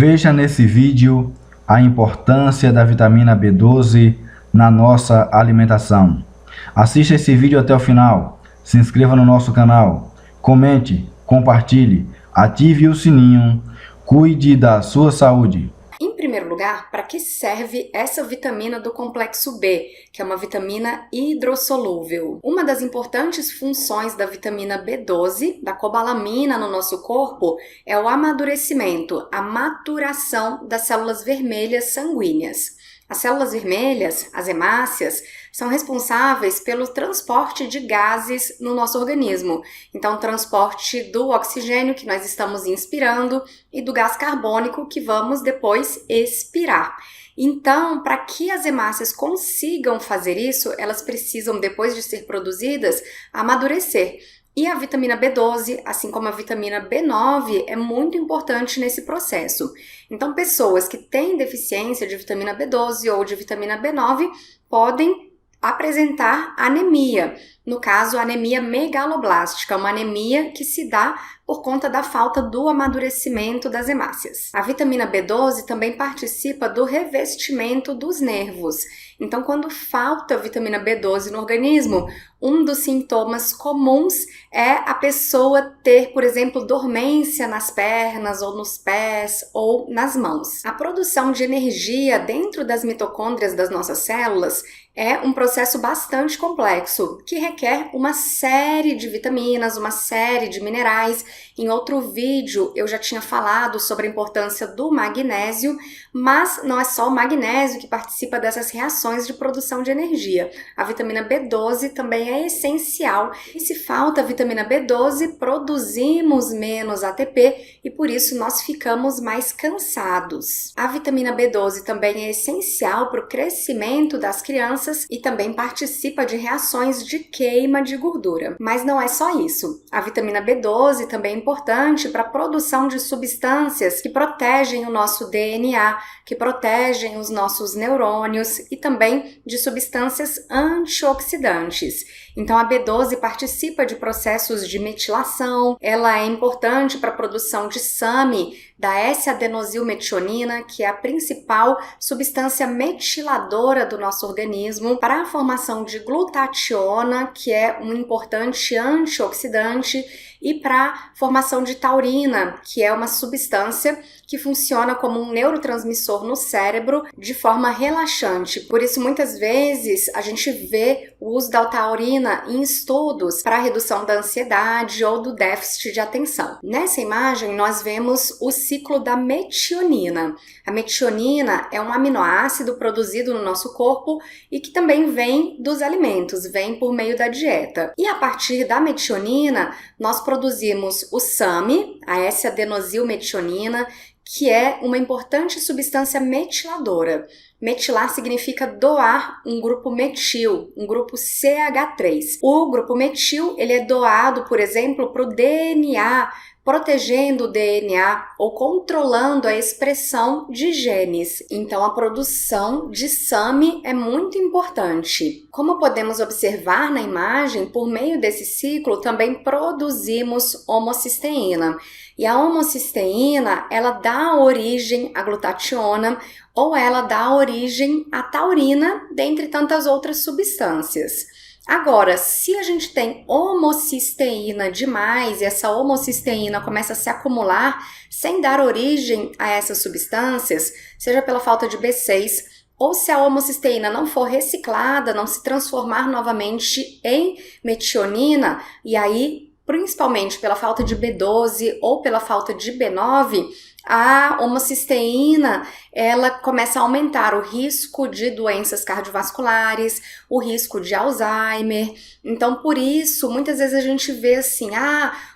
Veja nesse vídeo a importância da vitamina B12 na nossa alimentação. Assista esse vídeo até o final, se inscreva no nosso canal, comente, compartilhe, ative o sininho, cuide da sua saúde. Em primeiro lugar, para que serve essa vitamina do complexo B, que é uma vitamina hidrossolúvel? Uma das importantes funções da vitamina B12, da cobalamina no nosso corpo, é o amadurecimento, a maturação das células vermelhas sanguíneas. As células vermelhas, as hemácias, são responsáveis pelo transporte de gases no nosso organismo. Então, o transporte do oxigênio que nós estamos inspirando e do gás carbônico que vamos depois expirar. Então, para que as hemácias consigam fazer isso, elas precisam, depois de ser produzidas, amadurecer. E a vitamina B12, assim como a vitamina B9, é muito importante nesse processo. Então, pessoas que têm deficiência de vitamina B12 ou de vitamina B9 podem apresentar anemia. No caso, anemia megaloblástica, uma anemia que se dá por conta da falta do amadurecimento das hemácias. A vitamina B12 também participa do revestimento dos nervos. Então, quando falta vitamina B12 no organismo, um dos sintomas comuns é a pessoa ter, por exemplo, dormência nas pernas ou nos pés ou nas mãos. A produção de energia dentro das mitocôndrias das nossas células é um processo bastante complexo, que requer uma série de vitaminas, uma série de minerais. Em outro vídeo eu já tinha falado sobre a importância do magnésio, mas não é só o magnésio que participa dessas reações de produção de energia. A vitamina B12 também é essencial. E se falta vitamina B12, produzimos menos ATP e por isso nós ficamos mais cansados. A vitamina B12 também é essencial para o crescimento das crianças e também participa de reações de queima de gordura. Mas não é só isso. A vitamina B12 também é importante para a produção de substâncias que protegem o nosso DNA, que protegem os nossos neurônios e também de substâncias antioxidantes. Então a B12 participa de processos de metilação, ela é importante para a produção de SAMe, da S-adenosilmetionina, que é a principal substância metiladora do nosso organismo, para a formação de glutationa, que é um importante antioxidante, e para a formação de taurina, que é uma substância que funciona como um neurotransmissor no cérebro de forma relaxante. Por isso, muitas vezes, a gente vê o uso da taurina em estudos para a redução da ansiedade ou do déficit de atenção. Nessa imagem, nós vemos o ciclo da metionina. A metionina é um aminoácido produzido no nosso corpo e que também vem dos alimentos, vem por meio da dieta. E a partir da metionina, nós produzimos o SAMe, a S-adenosilmetionina, que é uma importante substância metiladora. Metilar significa doar um grupo metil, um grupo CH3. O grupo metil ele é doado, por exemplo, para o DNA, protegendo o DNA ou controlando a expressão de genes. Então, a produção de SAMe é muito importante. Como podemos observar na imagem, por meio desse ciclo também produzimos homocisteína. E a homocisteína, ela dá origem à glutationa ou ela dá origem à taurina, dentre tantas outras substâncias. Agora, se a gente tem homocisteína demais e essa homocisteína começa a se acumular sem dar origem a essas substâncias, seja pela falta de B6 ou se a homocisteína não for reciclada, não se transformar novamente em metionina, e aí, principalmente pela falta de B12 ou pela falta de B9, a homocisteína ela começa a aumentar o risco de doenças cardiovasculares, o risco de Alzheimer. Então, por isso, muitas vezes a gente vê assim,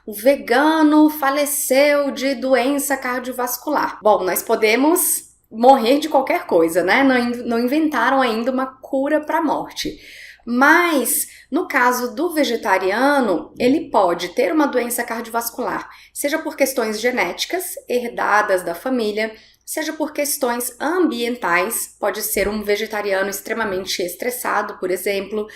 o vegano faleceu de doença cardiovascular. Bom, nós podemos morrer de qualquer coisa, né? Não inventaram ainda uma cura para a morte. Mas, no caso do vegetariano, ele pode ter uma doença cardiovascular, seja por questões genéticas, herdadas da família, seja por questões ambientais, pode ser um vegetariano extremamente estressado, por exemplo,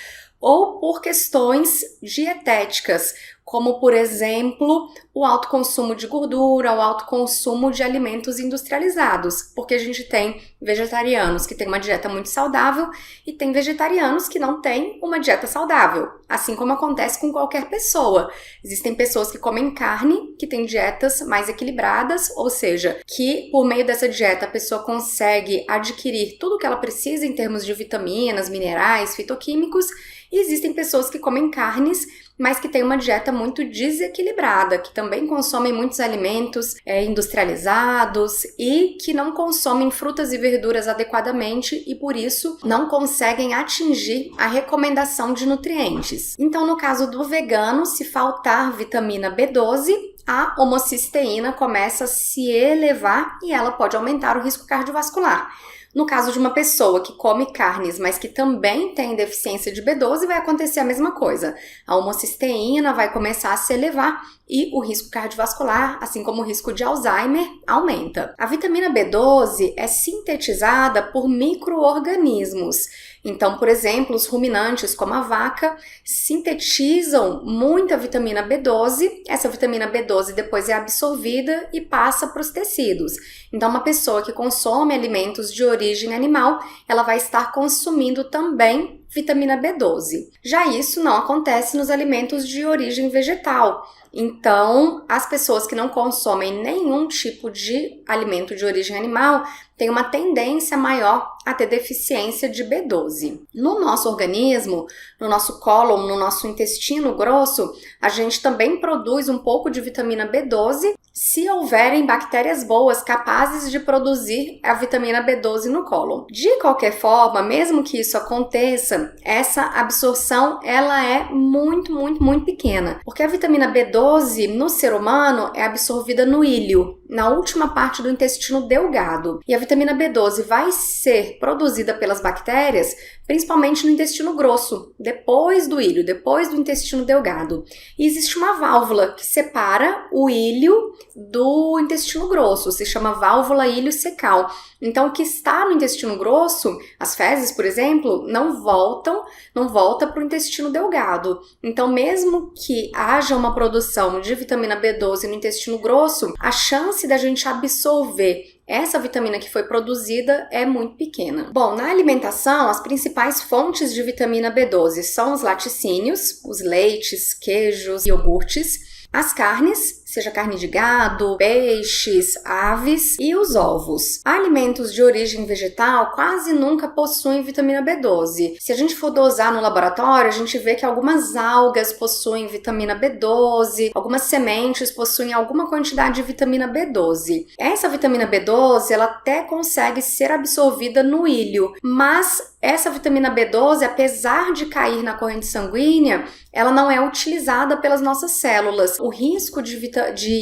ou por questões dietéticas, como, por exemplo, o alto consumo de gordura, o alto consumo de alimentos industrializados, porque a gente tem vegetarianos que têm uma dieta muito saudável e tem vegetarianos que não têm uma dieta saudável, assim como acontece com qualquer pessoa. Existem pessoas que comem carne, que têm dietas mais equilibradas, ou seja, que por meio dessa dieta a pessoa consegue adquirir tudo o que ela precisa em termos de vitaminas, minerais, fitoquímicos, e existem pessoas que comem carnes, mas que têm uma dieta muito desequilibrada, que também consomem muitos alimentos industrializados e que não consomem frutas e verduras adequadamente e por isso não conseguem atingir a recomendação de nutrientes. Então, no caso do vegano, se faltar vitamina B12, a homocisteína começa a se elevar e ela pode aumentar o risco cardiovascular. No caso de uma pessoa que come carnes, mas que também tem deficiência de B12, vai acontecer a mesma coisa. A homocisteína vai começar a se elevar e o risco cardiovascular, assim como o risco de Alzheimer, aumenta. A vitamina B12 é sintetizada por micro-organismos. Então, por exemplo, os ruminantes, como a vaca, sintetizam muita vitamina B12. Essa vitamina B12 depois é absorvida e passa para os tecidos. Então, uma pessoa que consome alimentos de origem animal, ela vai estar consumindo também vitamina B12. Já isso não acontece nos alimentos de origem vegetal. Então, as pessoas que não consomem nenhum tipo de alimento de origem animal têm uma tendência maior a ter deficiência de B12. No nosso organismo, no nosso cólon, no nosso intestino grosso, a gente também produz um pouco de vitamina B12 se houverem bactérias boas capazes de produzir a vitamina B12 no cólon. De qualquer forma, mesmo que isso aconteça, essa absorção ela é muito pequena, porque a vitamina B12 no ser humano é absorvida no íleo, na última parte do intestino delgado. E a vitamina B12 vai ser produzida pelas bactérias principalmente no intestino grosso, depois do íleo, depois do intestino delgado. E existe uma válvula que separa o íleo do intestino grosso, se chama válvula íleo-cecal. Então, o que está no intestino grosso, as fezes, por exemplo, não volta para o intestino delgado. Então, mesmo que haja uma produção de vitamina B12 no intestino grosso, a chance da gente absorver essa vitamina que foi produzida é muito pequena. Bom, na alimentação, as principais fontes de vitamina B12 são os laticínios, os leites, queijos, iogurtes, as carnes, seja carne de gado, peixes, aves e os ovos. Alimentos de origem vegetal quase nunca possuem vitamina B12. Se a gente for dosar no laboratório, a gente vê que algumas algas possuem vitamina B12, algumas sementes possuem alguma quantidade de vitamina B12. Essa vitamina B12, ela até consegue ser absorvida no íleo, mas essa vitamina B12, apesar de cair na corrente sanguínea, ela não é utilizada pelas nossas células. O risco de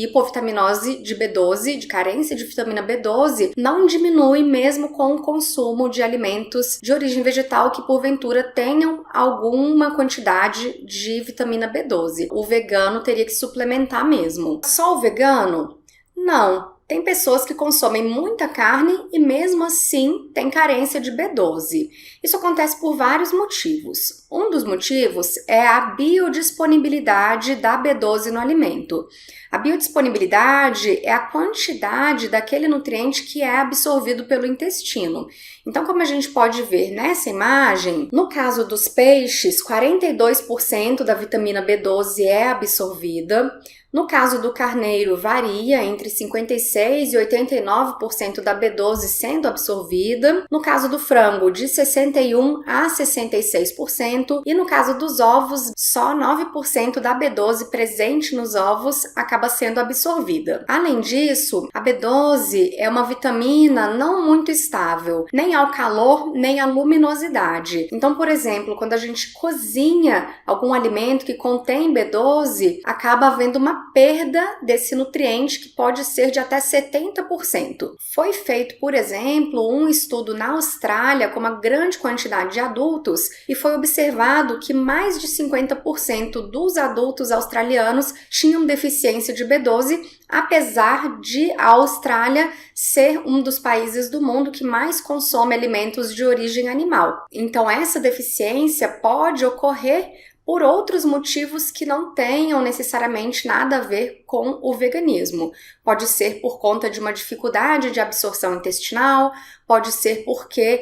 hipovitaminose de B12, de carência de vitamina B12, não diminui mesmo com o consumo de alimentos de origem vegetal que porventura tenham alguma quantidade de vitamina B12. O vegano teria que suplementar mesmo. Só o vegano? Não. Tem pessoas que consomem muita carne e mesmo assim tem carência de B12. Isso acontece por vários motivos. Um dos motivos é a biodisponibilidade da B12 no alimento. A biodisponibilidade é a quantidade daquele nutriente que é absorvido pelo intestino. Então, como a gente pode ver nessa imagem, no caso dos peixes, 42% da vitamina B12 é absorvida. No caso do carneiro, varia entre 56% e 89% da B12 sendo absorvida. No caso do frango, de 61% a 66%. E no caso dos ovos, só 9% da B12 presente nos ovos acaba sendo absorvida. Além disso, a B12 é uma vitamina não muito estável, nem ao calor, nem à luminosidade. Então, por exemplo, quando a gente cozinha algum alimento que contém B12, acaba havendo uma perda desse nutriente que pode ser de até 70%. Foi feito, por exemplo, um estudo na Austrália com uma grande quantidade de adultos e foi observado que mais de 50% dos adultos australianos tinham deficiência de B12, apesar de a Austrália ser um dos países do mundo que mais consome alimentos de origem animal. Então, essa deficiência pode ocorrer por outros motivos que não tenham necessariamente nada a ver com o veganismo. Pode ser por conta de uma dificuldade de absorção intestinal, pode ser porque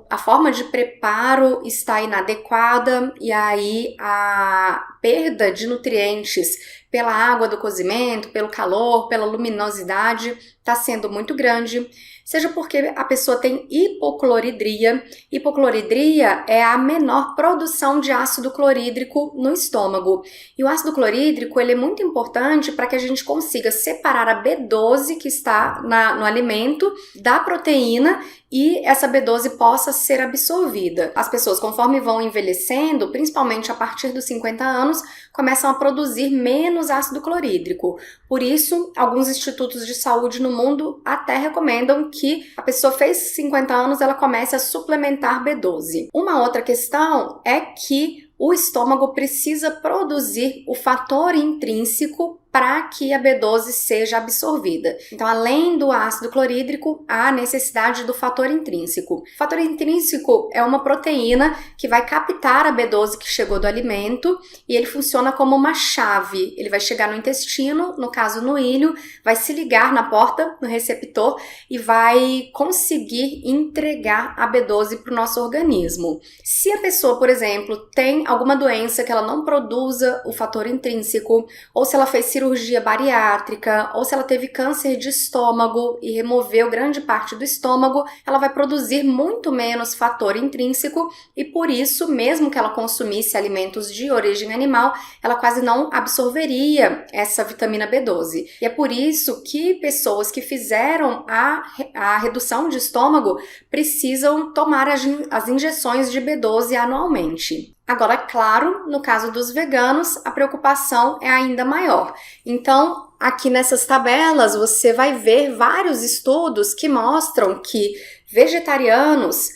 a forma de preparo está inadequada e aí a perda de nutrientes pela água do cozimento, pelo calor, pela luminosidade está sendo muito grande. Seja porque a pessoa tem hipocloridria. Hipocloridria é a menor produção de ácido clorídrico no estômago. E o ácido clorídrico ele é muito importante para que a gente consiga separar a B12 que está no alimento da proteína e essa B12 possa ser absorvida. As pessoas, conforme vão envelhecendo, principalmente a partir dos 50 anos, começam a produzir menos ácido clorídrico. Por isso, alguns institutos de saúde no mundo até recomendam que a pessoa fez 50 anos, ela comece a suplementar B12. Uma outra questão é que o estômago precisa produzir o fator intrínseco para que a B12 seja absorvida. Então, além do ácido clorídrico, há a necessidade do fator intrínseco. O fator intrínseco é uma proteína que vai captar a B12 que chegou do alimento e ele funciona como uma chave. Ele vai chegar no intestino, no caso no ilho, vai se ligar na porta, no receptor e vai conseguir entregar a B12 para o nosso organismo. Se a pessoa, por exemplo, tem alguma doença que ela não produza o fator intrínseco, ou se ela fez cirurgia bariátrica, ou se ela teve câncer de estômago e removeu grande parte do estômago, ela vai produzir muito menos fator intrínseco e por isso, mesmo que ela consumisse alimentos de origem animal, ela quase não absorveria essa vitamina B12. E é por isso que pessoas que fizeram a redução de estômago precisam tomar as injeções de B12 anualmente. Agora, claro, no caso dos veganos, a preocupação é ainda maior. Então, aqui nessas tabelas, você vai ver vários estudos que mostram que vegetarianos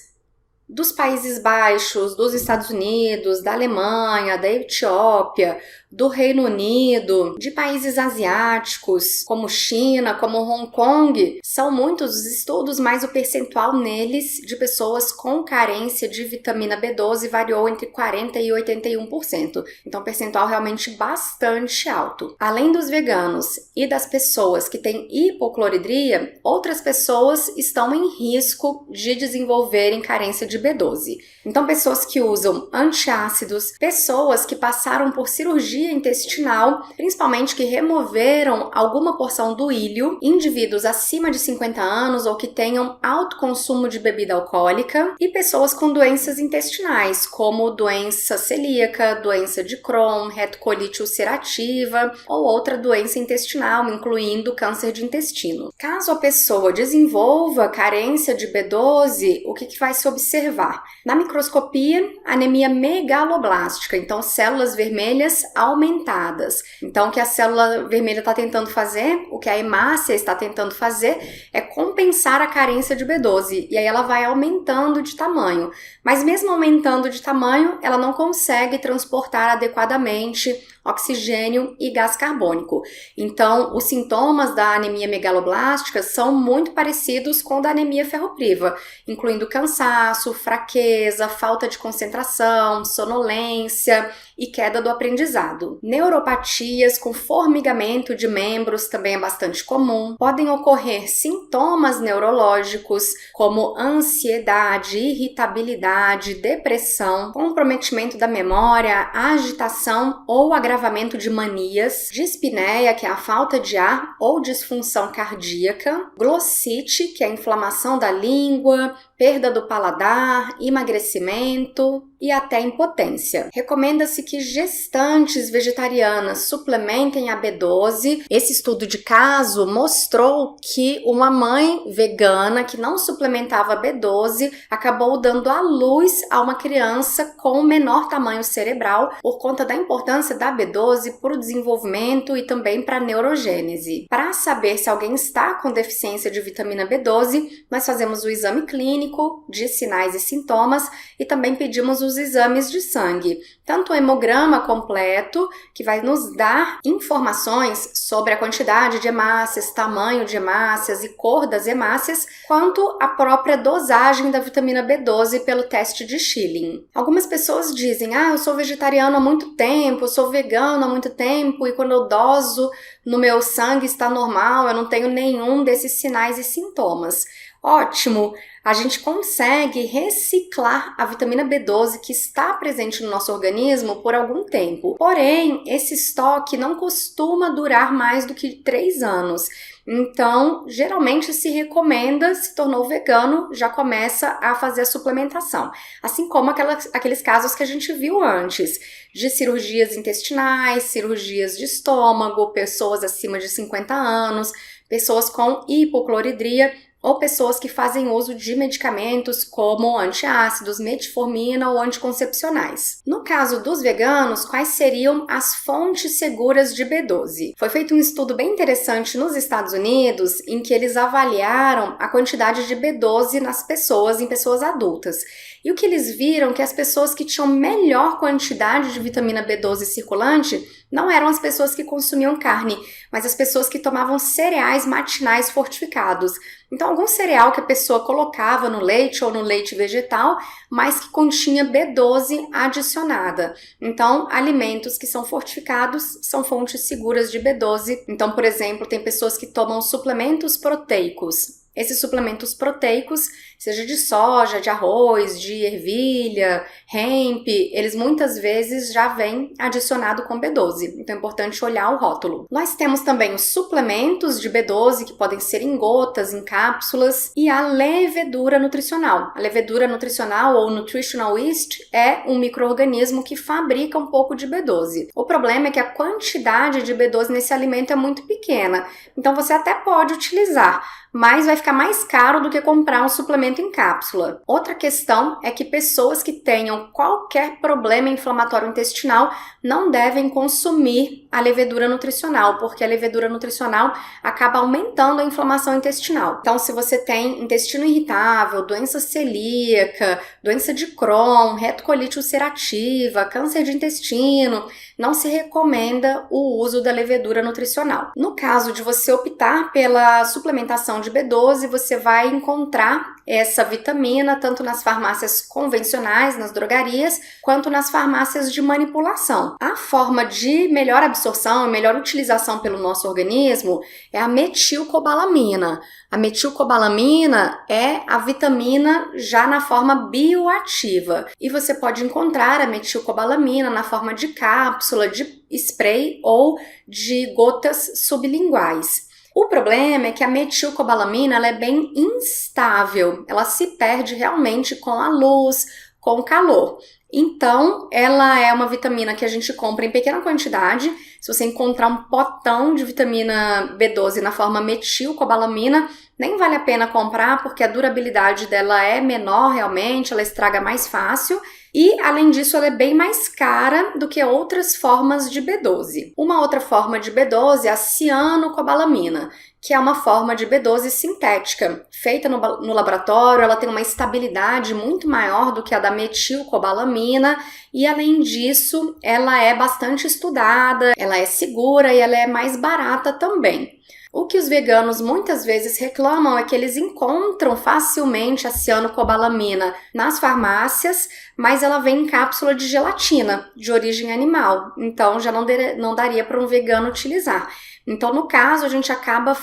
dos Países Baixos, dos Estados Unidos, da Alemanha, da Etiópia, do Reino Unido, de países asiáticos, como China, como Hong Kong, são muitos os estudos, mas o percentual neles de pessoas com carência de vitamina B12 variou entre 40% e 81%. Então, um percentual realmente bastante alto. Além dos veganos e das pessoas que têm hipocloridria, outras pessoas estão em risco de desenvolverem carência de B12. Então, pessoas que usam antiácidos, pessoas que passaram por cirurgia intestinal, principalmente que removeram alguma porção do ilho, indivíduos acima de 50 anos ou que tenham alto consumo de bebida alcoólica e pessoas com doenças intestinais, como doença celíaca, doença de Crohn, retocolite ulcerativa ou outra doença intestinal, incluindo câncer de intestino. Caso a pessoa desenvolva carência de B12, o que vai se observar? Na microscopia, anemia megaloblástica, então células vermelhas aumentadas. Então, o que a célula vermelha está tentando fazer, o que a hemácia está tentando fazer, é compensar a carência de B12, e aí ela vai aumentando de tamanho. Mas mesmo aumentando de tamanho, ela não consegue transportar adequadamente oxigênio e gás carbônico. Então, os sintomas da anemia megaloblástica são muito parecidos com o da anemia ferropriva, incluindo cansaço, fraqueza, falta de concentração, sonolência e queda do aprendizado. Neuropatias com formigamento de membros também é bastante comum. Podem ocorrer sintomas neurológicos como ansiedade, irritabilidade, depressão, comprometimento da memória, agitação ou agravamento de manias, dispneia, que é a falta de ar ou disfunção cardíaca, glossite, que é a inflamação da língua, perda do paladar, emagrecimento e até impotência. Recomenda-se que gestantes vegetarianas suplementem a B12. Esse estudo de caso mostrou que uma mãe vegana que não suplementava B12 acabou dando à luz a uma criança com menor tamanho cerebral por conta da importância da B12 para o desenvolvimento e também para a neurogênese. Para saber se alguém está com deficiência de vitamina B12, nós fazemos o exame clínico de sinais e sintomas e também pedimos os exames de sangue. tanto o hemograma completo, que vai nos dar informações sobre a quantidade de hemácias, tamanho de hemácias e cor das hemácias, quanto a própria dosagem da vitamina B12 pelo teste de Schilling. Algumas pessoas dizem, eu sou vegetariano há muito tempo, eu sou vegano há muito tempo, e quando eu doso no meu sangue está normal, eu não tenho nenhum desses sinais e sintomas. Ótimo! A gente consegue reciclar a vitamina B12 que está presente no nosso organismo por algum tempo. Porém, esse estoque não costuma durar mais do que 3 anos. Então, geralmente se recomenda, se tornou vegano, já começa a fazer a suplementação. Assim como aqueles casos que a gente viu antes, de cirurgias intestinais, cirurgias de estômago, pessoas acima de 50 anos, pessoas com hipocloridria, ou pessoas que fazem uso de medicamentos como antiácidos, metformina ou anticoncepcionais. No caso dos veganos, quais seriam as fontes seguras de B12? Foi feito um estudo bem interessante nos Estados Unidos em que eles avaliaram a quantidade de B12 nas pessoas, em pessoas adultas. E o que eles viram é que as pessoas que tinham melhor quantidade de vitamina B12 circulante não eram as pessoas que consumiam carne, mas as pessoas que tomavam cereais matinais fortificados. Então, algum cereal que a pessoa colocava no leite ou no leite vegetal, mas que continha B12 adicionada. Então, alimentos que são fortificados são fontes seguras de B12. Então, por exemplo, tem pessoas que tomam suplementos proteicos. Esses suplementos proteicos, seja de soja, de arroz, de ervilha, hemp, eles muitas vezes já vêm adicionado com B12. Então é importante olhar o rótulo. Nós temos também os suplementos de B12, que podem ser em gotas, em cápsulas, e a levedura nutricional. A levedura nutricional ou nutritional yeast é um micro-organismo que fabrica um pouco de B12. O problema é que a quantidade de B12 nesse alimento é muito pequena. Então você até pode utilizar, mas vai ficar mais caro do que comprar um suplemento em cápsula. Outra questão é que pessoas que tenham qualquer problema inflamatório intestinal não devem consumir a levedura nutricional, porque a levedura nutricional acaba aumentando a inflamação intestinal. Então, se você tem intestino irritável, doença celíaca, doença de Crohn, retocolite ulcerativa, câncer de intestino, não se recomenda o uso da levedura nutricional. No caso de você optar pela suplementação de B12, você vai encontrar essa vitamina tanto nas farmácias convencionais, nas drogarias, quanto nas farmácias de manipulação. A forma de melhor absorção e melhor utilização pelo nosso organismo é a metilcobalamina. A metilcobalamina é a vitamina já na forma bioativa e você pode encontrar a metilcobalamina na forma de cápsula, de spray ou de gotas sublinguais. O problema é que a metilcobalamina ela é bem instável, ela se perde realmente com a luz, com o calor. Então, ela é uma vitamina que a gente compra em pequena quantidade. Se você encontrar um potão de vitamina B12 na forma metilcobalamina, nem vale a pena comprar porque a durabilidade dela é menor realmente, ela estraga mais fácil. E, além disso, ela é bem mais cara do que outras formas de B12. Uma outra forma de B12 é a cianocobalamina, que é uma forma de B12 sintética. Feita no laboratório, ela tem uma estabilidade muito maior do que a da metilcobalamina e, além disso, ela é bastante estudada, ela é segura e ela é mais barata também. O que os veganos muitas vezes reclamam é que eles encontram facilmente a cianocobalamina nas farmácias, mas ela vem em cápsula de gelatina, de origem animal. Então, já não daria para um vegano utilizar. Então, no caso, a gente acaba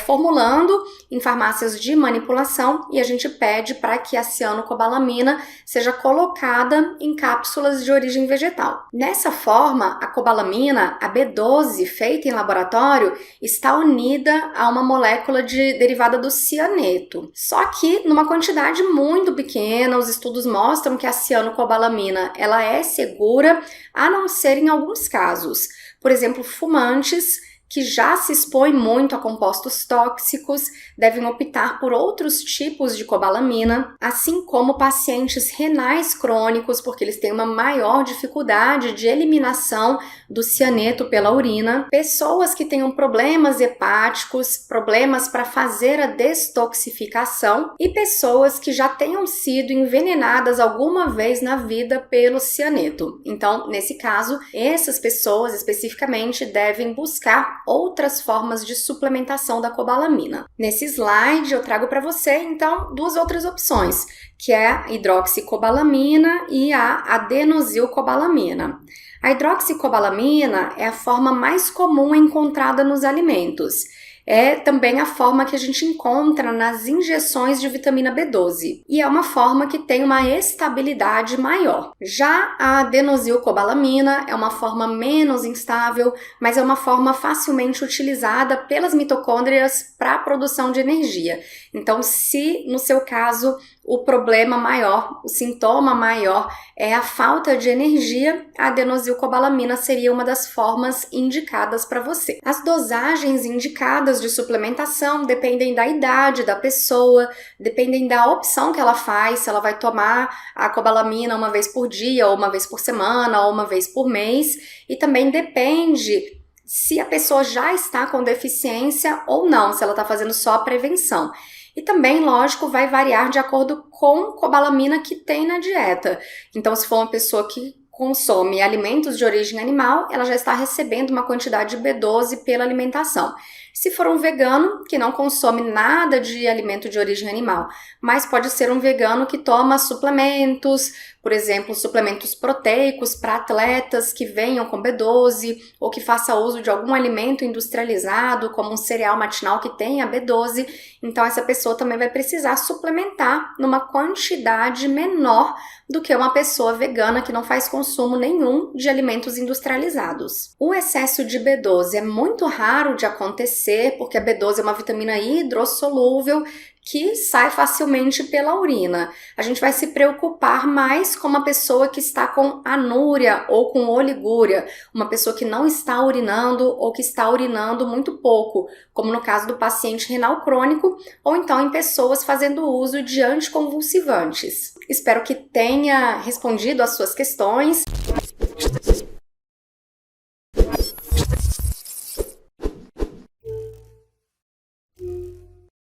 formulando em farmácias de manipulação e a gente pede para que a cianocobalamina seja colocada em cápsulas de origem vegetal. Nessa forma, a cobalamina, a B12 feita em laboratório, está unida a uma molécula derivada do cianeto. Só que numa quantidade muito pequena, os estudos mostram que a cianocobalamina ela é segura, a não ser em alguns casos. Por exemplo, fumantes que já se expõem muito a compostos tóxicos devem optar por outros tipos de cobalamina, assim como pacientes renais crônicos, porque eles têm uma maior dificuldade de eliminação do cianeto pela urina, pessoas que tenham problemas hepáticos, problemas para fazer a detoxificação e pessoas que já tenham sido envenenadas alguma vez na vida pelo cianeto. Então, nesse caso, essas pessoas especificamente devem buscar outras formas de suplementação da cobalamina. Nesse slide eu trago para você, então, duas outras opções, que é a hidroxicobalamina e a adenosilcobalamina. A hidroxicobalamina é a forma mais comum encontrada nos alimentos. É também a forma que a gente encontra nas injeções de vitamina B12 e é uma forma que tem uma estabilidade maior. Já a adenosilcobalamina é uma forma menos instável, mas é uma forma facilmente utilizada pelas mitocôndrias para a produção de energia. Então, se no seu caso o problema maior, o sintoma maior é a falta de energia, a adenosilcobalamina seria uma das formas indicadas para você. As dosagens indicadas de suplementação dependem da idade da pessoa, dependem da opção que ela faz, se ela vai tomar a cobalamina uma vez por dia, ou uma vez por semana, ou uma vez por mês, e também depende se a pessoa já está com deficiência ou não, se ela está fazendo só a prevenção. E também, lógico, vai variar de acordo com a cobalamina que tem na dieta. Então, se for uma pessoa que consome alimentos de origem animal, ela já está recebendo uma quantidade de B12 pela alimentação. Se for um vegano que não consome nada de alimento de origem animal, mas pode ser um vegano que toma suplementos, por exemplo, suplementos proteicos para atletas que venham com B12 ou que faça uso de algum alimento industrializado, como um cereal matinal que tenha B12, então essa pessoa também vai precisar suplementar numa quantidade menor do que uma pessoa vegana que não faz consumo nenhum de alimentos industrializados. O excesso de B12 é muito raro de acontecer, porque a B12 é uma vitamina hidrossolúvel que sai facilmente pela urina. A gente vai se preocupar mais com uma pessoa que está com anúria ou com oligúria, uma pessoa que não está urinando ou que está urinando muito pouco, como no caso do paciente renal crônico, ou então em pessoas fazendo uso de anticonvulsivantes. Espero que tenha respondido às suas questões.